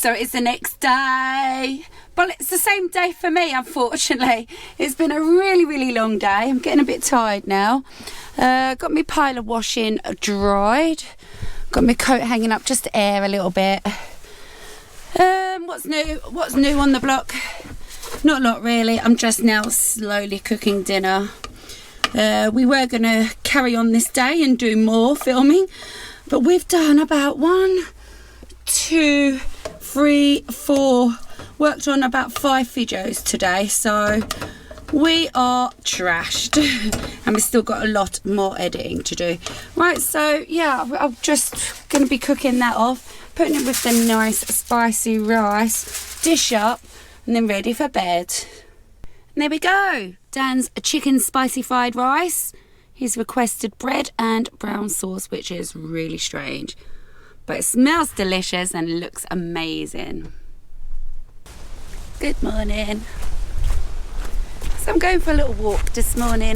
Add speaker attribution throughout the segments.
Speaker 1: So it's the next day. But it's the same day for me, unfortunately. It's been a really, really long day. I'm getting a bit tired now. Got my pile of washing dried. Got my coat hanging up just to air a little bit. What's new? What's new on the block? Not a lot really. I'm just now slowly cooking dinner. We were going to carry on this day and do more filming, but we've done about 1, 2, 3, 4, worked on about 5 videos today, so we are trashed and we've still got a lot more editing to do. Right, so yeah, I'm just going to be cooking that off, putting it with the nice spicy rice, dish up, and then ready for bed. And there we go. Dan's chicken spicy fried rice. He's requested bread and brown sauce, which is really strange, but it smells delicious and looks amazing. Good morning. So I'm going for a little walk this morning.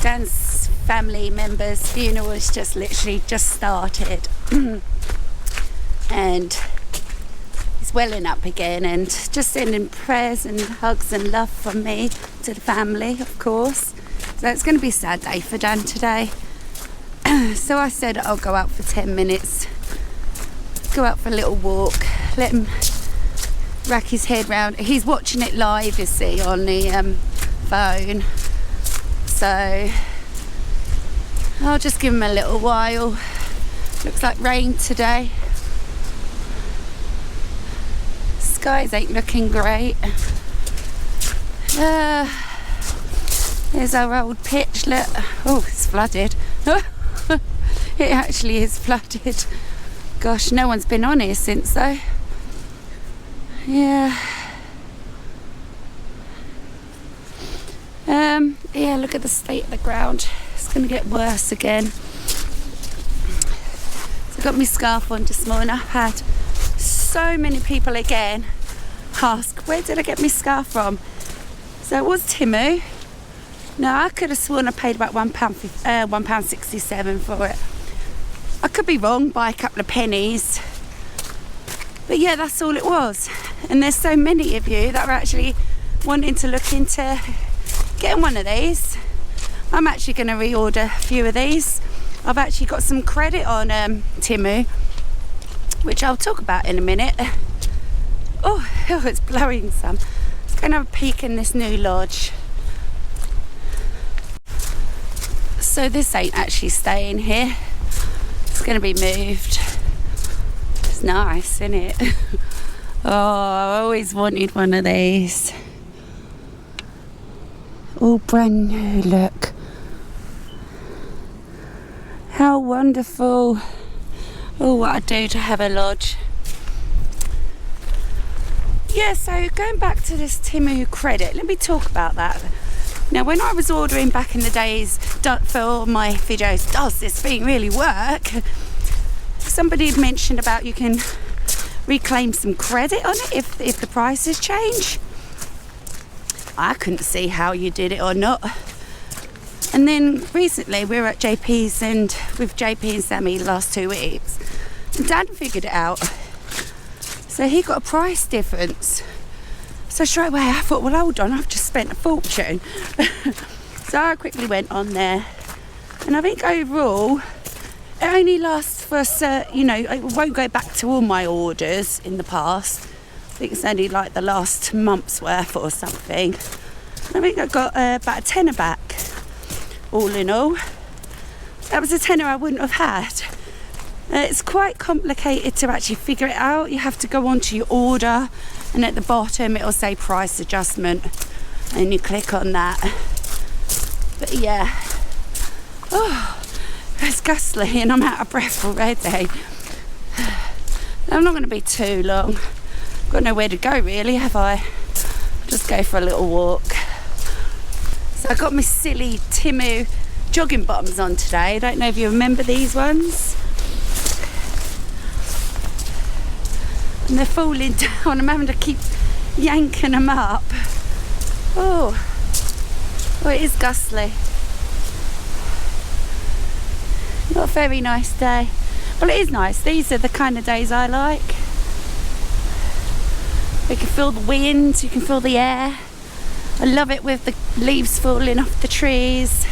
Speaker 1: Dan's family member's funeral has just literally just started. And he's welling up again, and just sending prayers and hugs and love from me to the family, of course. So it's going to be a sad day for Dan today. So I said I'll go out for 10 minutes, go out for a little walk, let him rack his head round. He's watching it live, you see, on the phone. So I'll just give him a little while. Looks like rain today. Skies ain't looking great. There's our old pitch. Look. Oh, it's flooded. It actually is flooded. Gosh, no one's been on here since though. Yeah. Yeah, look at the state of the ground. It's going to get worse again. So I got my scarf on this morning. I've had so many people again ask, where did I get my scarf from? So it was Timu. No, I could have sworn I paid about £1.67 for it. I could be wrong by a couple of pennies. But yeah, that's all it was. And there's so many of you that are actually wanting to look into getting one of these. I'm actually going to reorder a few of these. I've actually got some credit on Timu, which I'll talk about in a minute. Oh, it's blowing some. Let's go and have a peek in this new lodge. So this ain't actually staying here. It's going to be moved. It's nice, isn't it? Oh, I always wanted one of these. All brand new, look. How wonderful. Oh, what I'd do to have a lodge. Yeah, so going back to this Timu credit, let me talk about that. Now, when I was ordering back in the days for my videos, does this thing really work? Somebody had mentioned about you can reclaim some credit on it if the prices change. I couldn't see how you did it or not. And then recently we were at JP's and with JP and Sammy the last 2 weeks, and Dan figured it out. So he got a price difference. So straight away I thought, well, hold on, I've just spent a fortune. So I quickly went on there, and I think overall it only lasts for it won't go back to all my orders in the past. I think it's only like the last month's worth or something. I think I got about a tenner back, all in all. That was a tenner I wouldn't have had. It's quite complicated to actually figure it out. You have to go onto your order, and at the bottom it'll say price adjustment, and you click on that. But yeah, oh, it's ghastly and I'm out of breath already. I'm not going to be too long. Got nowhere to go really, have I? Just go for a little walk. So I got my silly Timu jogging bottoms on today. I don't know if you remember these ones. And they're falling down. I'm having to keep yanking them up. Oh, it is ghastly. Not a very nice day. Well, it is nice. These are the kind of days I like. You can feel the wind, you can feel the air. I love it with the leaves falling off the trees.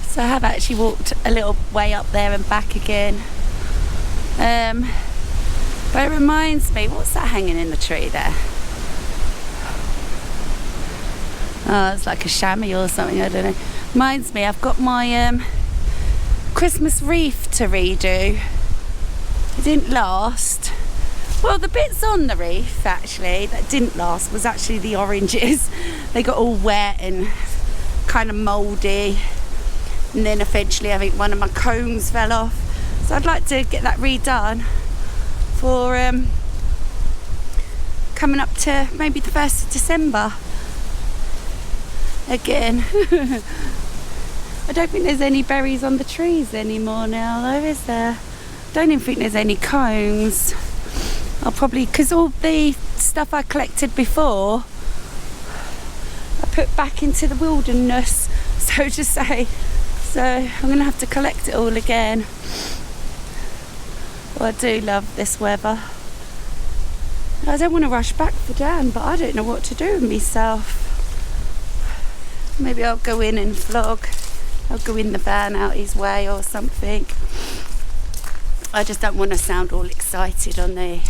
Speaker 1: So I have actually walked a little way up there and back again. But it reminds me, what's that hanging in the tree there? Oh, it's like a chamois or something, I don't know. Reminds me, I've got my Christmas wreath to redo. It didn't last. Well, the bits on the wreath actually that didn't last was actually the oranges. They got all wet and kind of mouldy. And then eventually I think one of my cones fell off. So I'd like to get that redone for coming up to maybe the 1st of December again. I don't think there's any berries on the trees anymore now though, is there? Don't even think there's any cones. I'll probably, because all the stuff I collected before I put back into the wilderness, so to say. So I'm going to have to collect it all again. Well, I do love this weather. I don't want to rush back for Dan, but I don't know what to do with myself. Maybe I'll go in and vlog. I'll go in the van out his way or something. I just don't want to sound all excited on the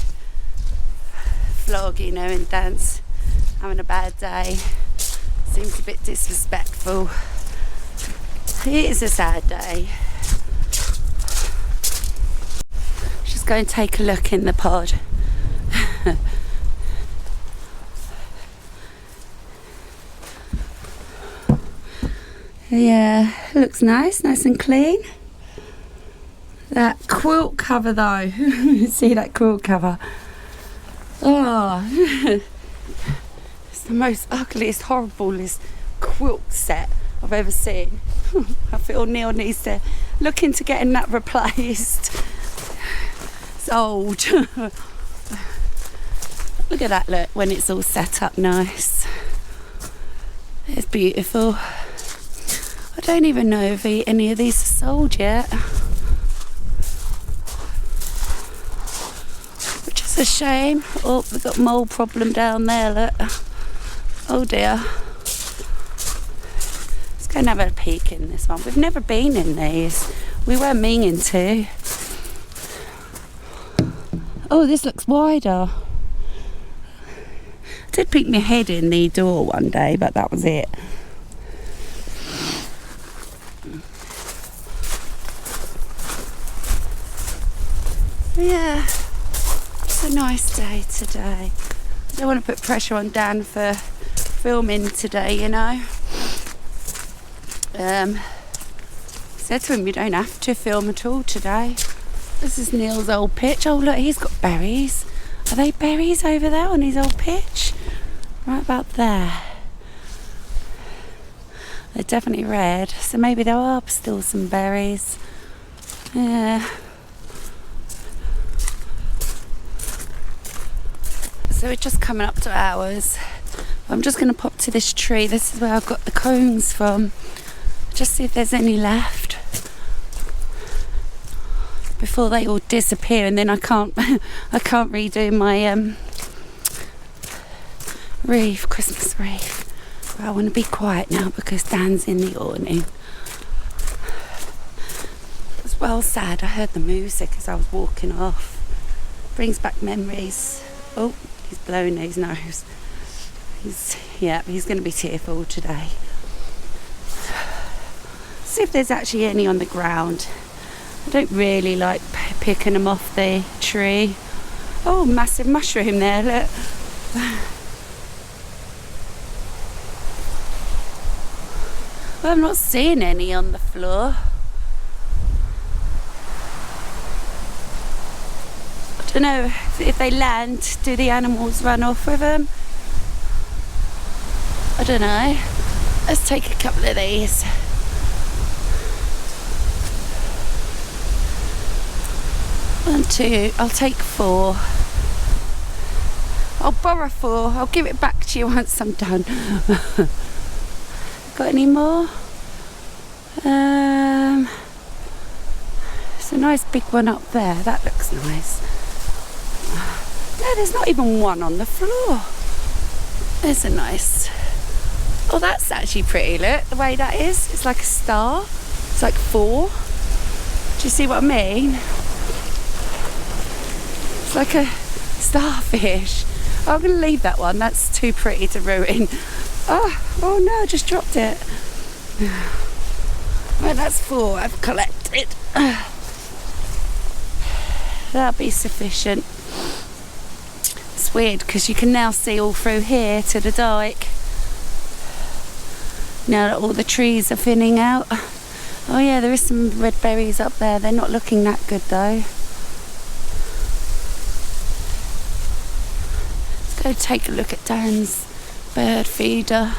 Speaker 1: vlog, you know, and Dan's having a bad day. Seems a bit disrespectful. It is a sad day. Just go and take a look in the pod. Yeah, looks nice and clean. That quilt cover though, see that quilt cover? Oh, it's the most ugliest, horriblest quilt set I've ever seen. I feel Neil needs to look into getting that replaced. It's old. Look at that, look, when it's all set up nice. It's beautiful. I don't even know if any of these are sold yet. Which is a shame. Oh, we've got mole problem down there, look. Oh dear. Let's go and have a peek in this one. We've never been in these. We were meaning to. Oh, this looks wider. I did peek my head in the door one day, but that was it. Yeah, it's a nice day today. I don't want to put pressure on Dan for filming today, you know. Said to him, you don't have to film at all today. This is Neil's old pitch. Oh look, he's got berries. Are they berries over there on his old pitch? Right about there. They're definitely red, so maybe there are still some berries. Yeah. So we're just coming up to ours. I'm just going to pop to this tree. This is where I've got the cones from. Just see if there's any left before they all disappear, and then I can't redo my wreath, Christmas wreath. But I want to be quiet now because Dan's in the awning. It was well sad. I heard the music as I was walking off. Brings back memories. Oh, he's blowing his nose. He's going to be tearful today. See if there's actually any on the ground. I don't really like picking them off the tree. Oh, massive mushroom there, look. I'm not seeing any on the floor. I don't know if they land, do the animals run off with them? I don't know. Let's take a couple of these. One, two, I'll take 4. I'll borrow 4. I'll give it back to you once I'm done. Got any more? There's a nice big one up there. That looks nice. No, there's not even one on the floor. There's a nice... Oh, that's actually pretty. Look, the way that is. It's like a star. It's like 4. Do you see what I mean? It's like a starfish. I'm going to leave that one. That's too pretty to ruin. Oh no, I just dropped it. Well, that's 4 I've collected. That'll be sufficient. It's weird because you can now see all through here to the dike. Now that all the trees are thinning out. Oh yeah, there is some red berries up there. They're not looking that good though. Let's go take a look at Dan's bird feeder.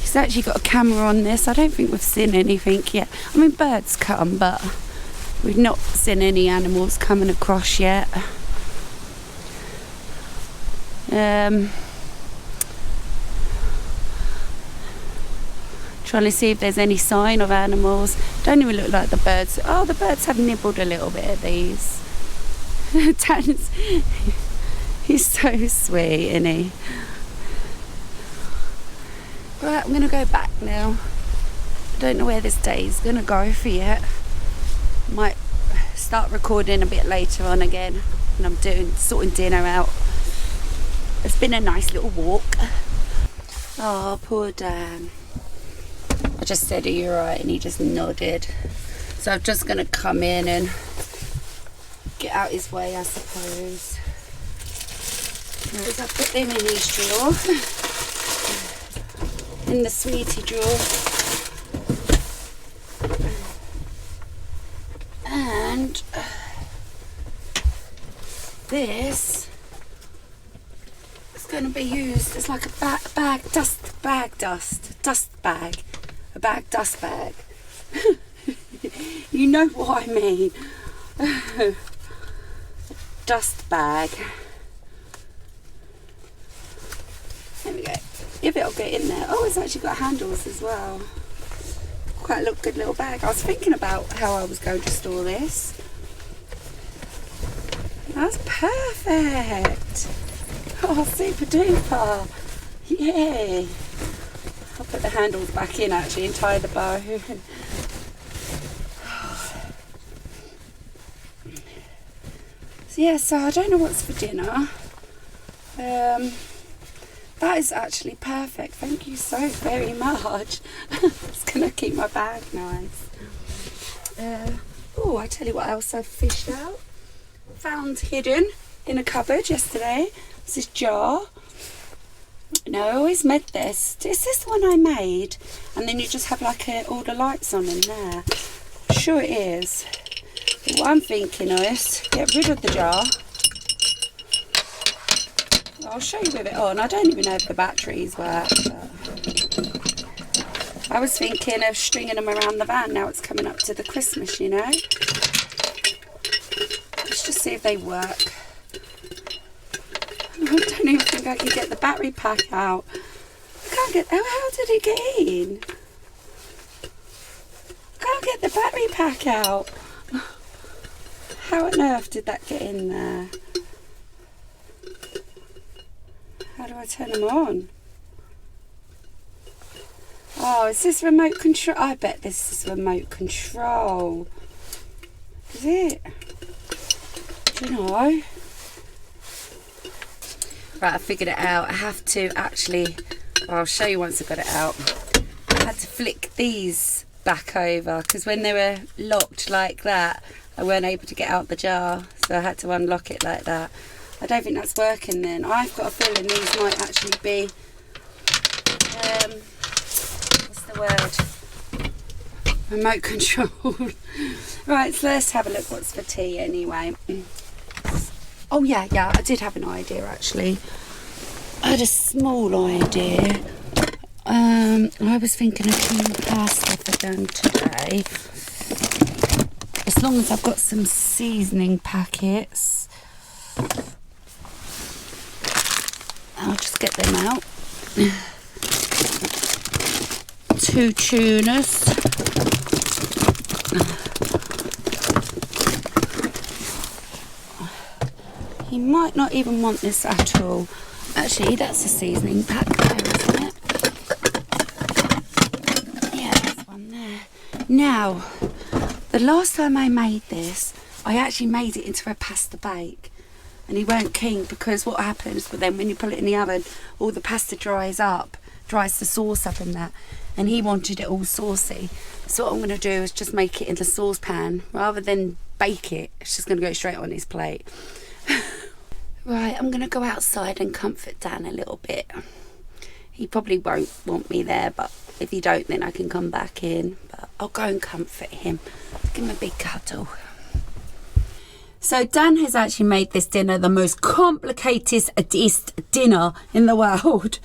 Speaker 1: He's actually got a camera on this. I don't think we've seen anything yet. I mean, birds come, but we've not seen any animals coming across yet. Trying to see if there's any sign of animals. Don't even look like the birds. Oh, the birds have nibbled a little bit at these. Dan's, he's so sweet, isn't he? Right, I'm going to go back now. I don't know where this day is going to go for yet. Might start recording a bit later on again when I'm sorting dinner out. It's been a nice little walk. Oh, poor Dan. I just said, are you alright? And he just nodded. So I'm just going to come in and get out his way, I suppose. Whereas I put them in his drawer. In the sweetie drawer. And this is going to be used as like a dust bag. A dust bag. You know what I mean. Dust bag. There we go. If it'll get in there. Oh, it's actually got handles as well. Quite a good little bag. I was thinking about how I was going to store this. That's perfect. Oh, super duper. Yay. I'll put the handles back in actually and tie the bow. So I don't know what's for dinner. That is actually perfect. Thank you so very much. It's going to keep my bag nice. Oh, I tell you what else I've fished out. Found hidden in a cupboard yesterday. It's this jar. No, I always made this. Is this the one I made? And then you just have like all the lights on in there. Sure it is. But what I'm thinking is get rid of the jar. I'll show you with it on. I don't even know if the batteries work. I was thinking of stringing them around the van. Now it's coming up to the Christmas, you know. Let's just see if they work. I don't even think I can get the battery pack out. I can't get... Oh, how did it get in? I can't get the battery pack out. How on earth did that get in there? How do I turn them on? Oh, is this remote control? I bet this is remote control. Is it? Do you know? Right, I figured it out. I have to actually... Well, I'll show you once I've got it out. I had to flick these back over because when they were locked like that, I weren't able to get out the jar. So I had to unlock it like that. I don't think that's working then. I've got a feeling these might actually be word. Remote control. Right, so let's have a look what's for tea anyway. Oh yeah, I did have an idea actually. I had a small idea. I was thinking of doing the pasta for them today. As long as I've got some seasoning packets, I'll just get them out. 2 tunas. He might not even want this at all. Actually, that's a seasoning pack there, isn't it? Yeah, there's one there. Now, the last time I made this, I actually made it into a pasta bake. And he weren't keen because what happens, but then when you put it in the oven, all the pasta dries the sauce up in that. And he wanted it all saucy. So what I'm going to do is just make it in the saucepan rather than bake it. It's just going to go straight on his plate. Right, I'm going to go outside and comfort Dan a little bit. He probably won't want me there, but if he don't, then I can come back in. But I'll go and comfort him. Give him a big cuddle. So Dan has actually made this dinner the most complicated dinner in the world.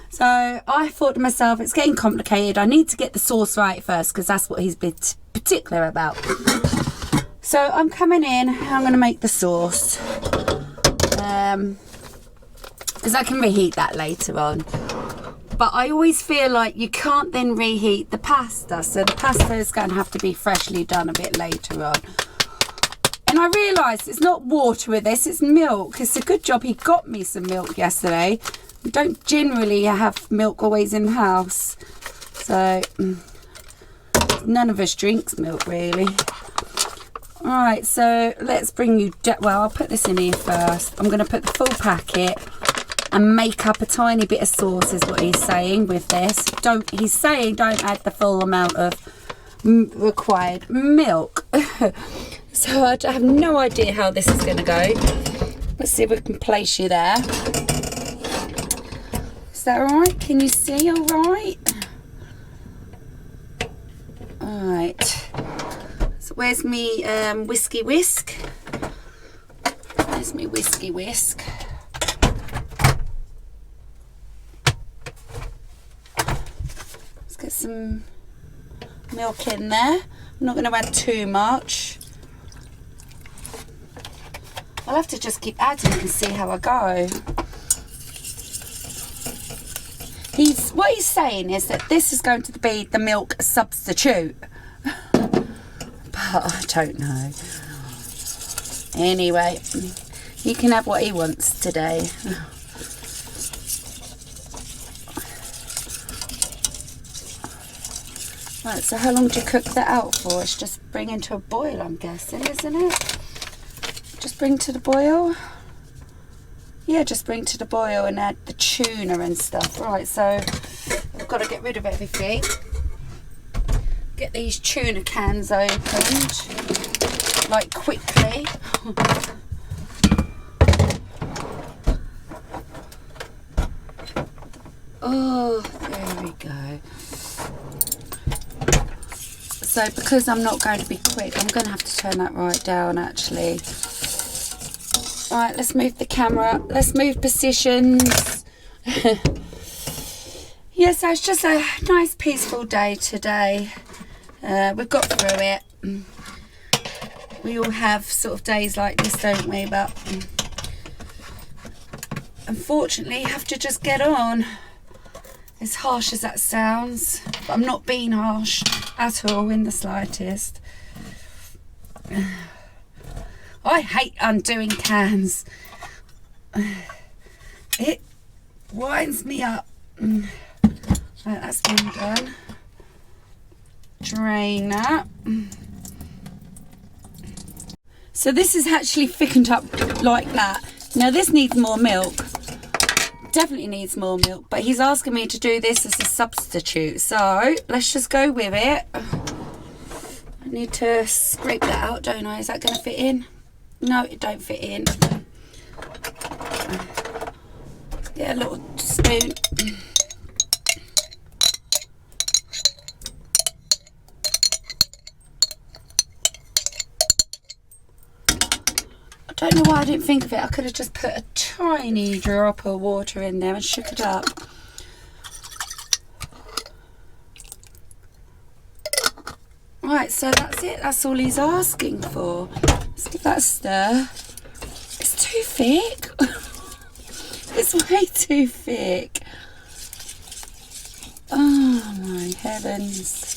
Speaker 1: So I thought to myself, it's getting complicated. I need to get the sauce right first because that's what he's been particular about. So I'm coming in. I'm going to make the sauce. Because I can reheat that later on. But I always feel like you can't then reheat the pasta. So the pasta is going to have to be freshly done a bit later on. And I realised it's not water with this, it's milk. It's a good job he got me some milk yesterday. We don't generally have milk always in the house. So, none of us drinks milk really. Alright, so let's bring you... Well, I'll put this in here first. I'm going to put the full packet and make up a tiny bit of sauce is what he's saying with this. He's saying don't add the full amount of required milk. So I have no idea how this is going to go. Let's see if we can place you there. Is that alright? Can you see alright? Alright. So where's me whiskey whisk? Where's me whiskey whisk? Let's get some milk in there. I'm not going to add too much. I'll have to just keep adding and see how I go. What he's saying is that this is going to be the milk substitute. But I don't know. Anyway, he can have what he wants today. Right, so how long do you cook that out for? It's just bringing to a boil, I'm guessing, isn't it? Just bring to the boil. Yeah, just bring to the boil and add the tuna and stuff. Right, so I've got to get rid of everything. Get these tuna cans opened, like quickly. Oh, there we go. So because I'm not going to be quick, I'm going to have to turn that right down actually. Right, let's move the camera. Let's move positions. Yeah, so it's just a nice peaceful day today. We've got through it. We all have sort of days like this, don't we? But unfortunately, you have to just get on. As harsh as that sounds, but I'm not being harsh at all in the slightest. I hate undoing cans. It winds me up. Right, that's been done. Drain that. So this is actually thickened up like that. Now this needs more milk. Definitely needs more milk, but he's asking me to do this as a substitute. So let's just go with it. I need to scrape that out, don't I? Is that going to fit in? No, it don't fit in. Get a little spoon. Don't know why I didn't think of it. I could have just put a tiny drop of water in there and shook it up. Right, so that's it. That's all he's asking for. Let's give that a stir. It's too thick. It's way too thick. Oh my heavens.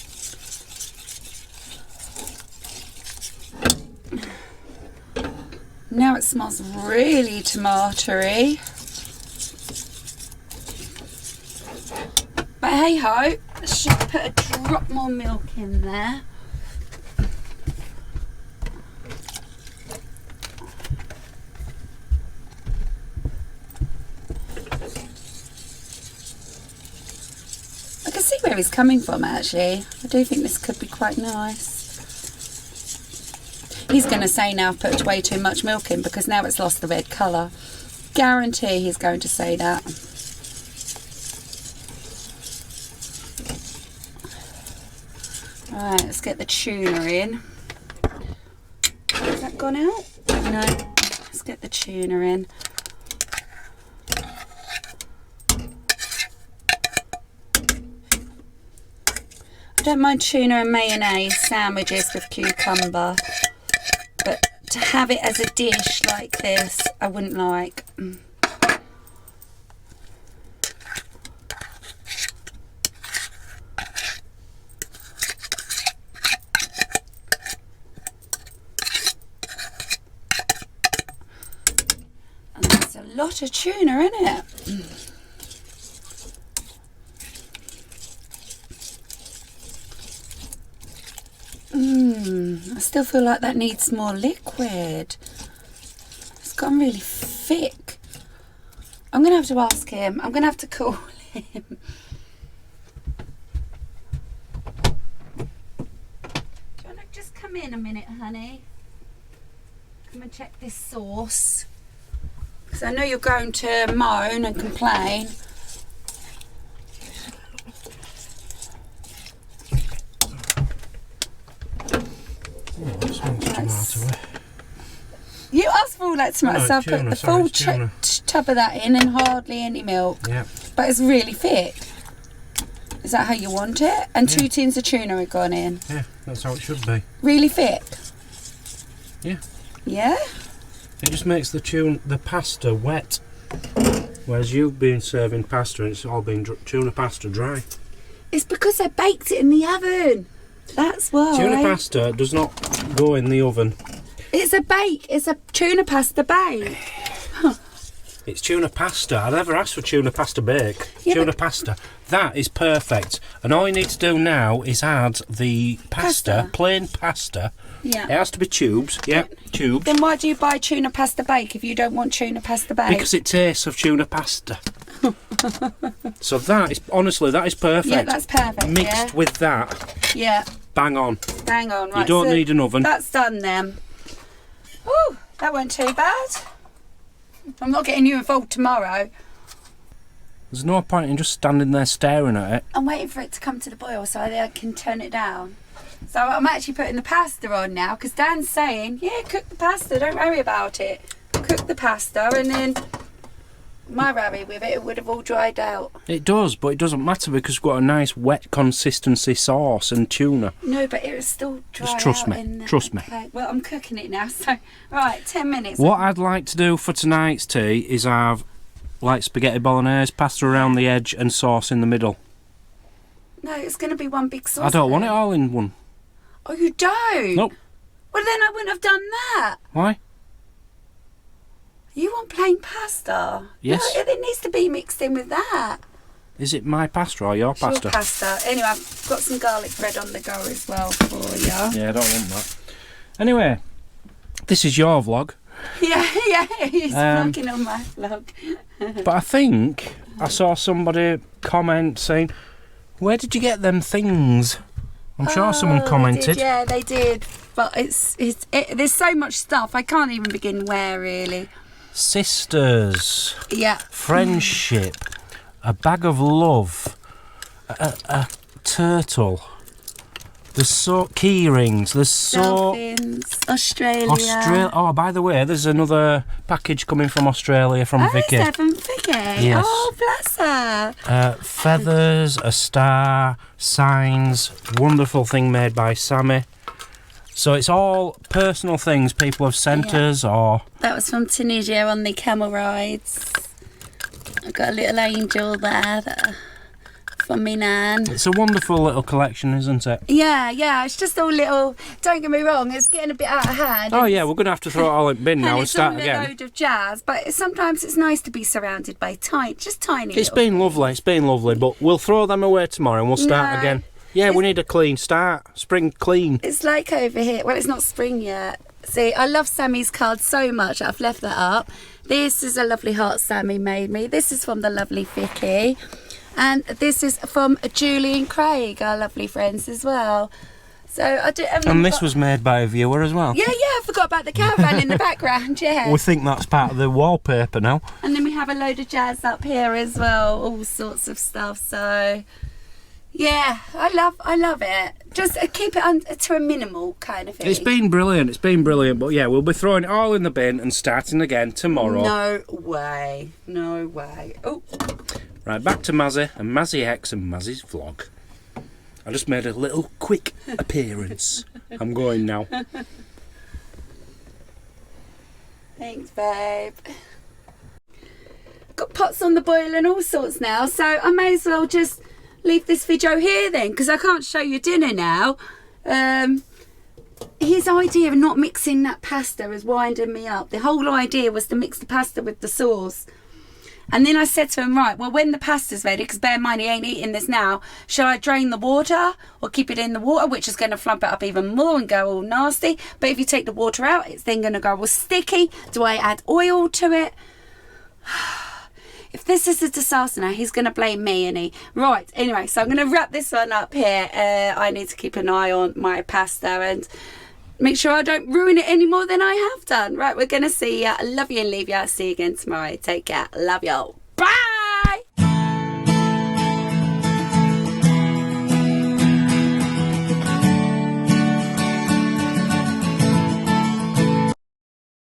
Speaker 1: Now it smells really tomatoey. But hey ho, I should put a drop more milk in there. I can see where he's coming from actually. I do think this could be quite nice. He's going to say now I've put way too much milk in because now it's lost the red colour. Guarantee he's going to say that. Right, let's get the tuna in. Has that gone out? No. Let's get the tuna in. I don't mind tuna and mayonnaise sandwiches with cucumber. But to have it as a dish like this, I wouldn't like. And there's a lot of tuna in it. I still feel like that needs more liquid. It's gotten really thick. I'm going to have to ask him. I'm going to have to call him. Do you want to just come in a minute, honey? Come and check this sauce. Because I know you're going to moan and complain. You asked for all that tomato, so I put the full tub of that in and hardly any milk.
Speaker 2: Yeah.
Speaker 1: But it's really thick. Is that how you want it? And 2 tins of tuna have gone in.
Speaker 2: Yeah, that's how it should be.
Speaker 1: Really thick?
Speaker 2: Yeah.
Speaker 1: Yeah?
Speaker 2: It just makes the pasta wet. Whereas you've been serving pasta and it's all been tuna pasta dry.
Speaker 1: It's because I baked it in the oven. That's why.
Speaker 2: Tuna pasta does not go in the oven.
Speaker 1: It's a bake. It's a tuna pasta bake.
Speaker 2: It's tuna pasta. I never asked for tuna pasta bake.
Speaker 1: Yeah,
Speaker 2: tuna pasta. That is perfect. And all you need to do now is add the pasta. Plain pasta.
Speaker 1: Yeah.
Speaker 2: It has to be tubes. Yeah, tubes.
Speaker 1: Then why do you buy tuna pasta bake if you don't want tuna pasta bake?
Speaker 2: Because it tastes of tuna pasta. So that is, honestly, that is perfect.
Speaker 1: Yeah, that's perfect.
Speaker 2: Mixed with that.
Speaker 1: Yeah.
Speaker 2: Bang on.
Speaker 1: Bang on. Right.
Speaker 2: You don't need an oven.
Speaker 1: That's done then. Whew, that wasn't too bad. I'm not getting you involved tomorrow.
Speaker 2: There's no point in just standing there staring at it.
Speaker 1: I'm waiting for it to come to the boil so I can turn it down. So I'm actually putting the pasta on now because Dan's saying, yeah, cook the pasta, don't worry about it. Cook the pasta and then my worry with it would have all dried out.
Speaker 2: It does, but it doesn't matter because we've got a nice wet consistency sauce and tuna.
Speaker 1: No, but it was still dry
Speaker 2: Just trust
Speaker 1: out
Speaker 2: me,
Speaker 1: in the,
Speaker 2: trust me.
Speaker 1: Okay, well, I'm cooking it now, so, right, 10 minutes.
Speaker 2: What I'd like to do for tonight's tea is have, like, spaghetti bolognese, pasta around the edge and sauce in the middle.
Speaker 1: No, it's going to be one big sauce.
Speaker 2: I don't want it all in one.
Speaker 1: Oh, you don't?
Speaker 2: Nope.
Speaker 1: Well, then I wouldn't have done that.
Speaker 2: Why?
Speaker 1: You want plain pasta?
Speaker 2: Yes.
Speaker 1: No, it needs to be mixed in with that.
Speaker 2: Is it my pasta or your pasta?
Speaker 1: It's your pasta. Anyway, I've got some garlic bread on the go as well for you.
Speaker 2: Yeah, I don't want that. Anyway, this is your vlog.
Speaker 1: Yeah, he's vlogging on my vlog.
Speaker 2: But I think I saw somebody comment saying, where did you get them things? I'm sure someone commented.
Speaker 1: They did. But there's so much stuff, I can't even begin where, really.
Speaker 2: Sisters.
Speaker 1: Yeah.
Speaker 2: Friendship. A bag of love. A turtle. There's so key rings. There's so
Speaker 1: Dolphins, Australia.
Speaker 2: Oh, by the way, there's another package coming from Australia from Vicky.
Speaker 1: From Vicky.
Speaker 2: Yes.
Speaker 1: Oh, bless her.
Speaker 2: Feathers, a star, signs. Wonderful thing made by Sammy. So it's all personal things people have sent us, or
Speaker 1: that was from Tunisia on the camel rides. I've got a little angel there from me nan.
Speaker 2: it's a wonderful little collection, isn't it?
Speaker 1: Yeah, it's just all little. Don't get me wrong, it's getting a bit out of hand.
Speaker 2: Oh yeah, we're going to have to throw it all in the bin now and
Speaker 1: it's
Speaker 2: start
Speaker 1: all
Speaker 2: again.
Speaker 1: a load of jazz, but sometimes it's nice to be surrounded by tiny.
Speaker 2: It's been lovely, but we'll throw them away tomorrow and we'll start again. Yeah, we need a clean start. Spring clean.
Speaker 1: It's like over here. Well, it's not spring yet. See, I love Sammy's card so much. I've left that up. This is a lovely heart Sammy made me. This is from the lovely Vicky. And this is from Julie and Craig, our lovely friends as well. So I do.
Speaker 2: And this was made by a viewer as well.
Speaker 1: Yeah, I forgot about the caravan in the background, yeah.
Speaker 2: We think that's part of the wallpaper now.
Speaker 1: And then we have a load of jazz up here as well. All sorts of stuff, so... Yeah, I love it. Just keep it to a minimal kind of thing.
Speaker 2: It's been brilliant, but yeah, we'll be throwing it all in the bin and starting again tomorrow.
Speaker 1: No way. Oh.
Speaker 2: Right, back to Mazzy and Mazzy X and Mazzy's vlog. I just made a little quick appearance. I'm going now.
Speaker 1: Thanks, babe. Got pots on the boil and all sorts now, so I may as well just leave this video here then, because I can't show you dinner now. His idea of not mixing that pasta is winding me up. The whole idea was to mix the pasta with the sauce. And then I said to him, right, well, when the pasta's ready, because bear in mind he ain't eating this now, shall I drain the water or keep it in the water, which is going to flump it up even more and go all nasty? But if you take the water out, it's then going to go all sticky. Do I add oil to it? If this is a disaster now, he's going to blame me, isn't he? Right, anyway, so I'm going to wrap this one up here. I need to keep an eye on my pasta and make sure I don't ruin it any more than I have done. Right, we're going to see ya. I love you and leave ya. See you again tomorrow. Take care. Love y'all.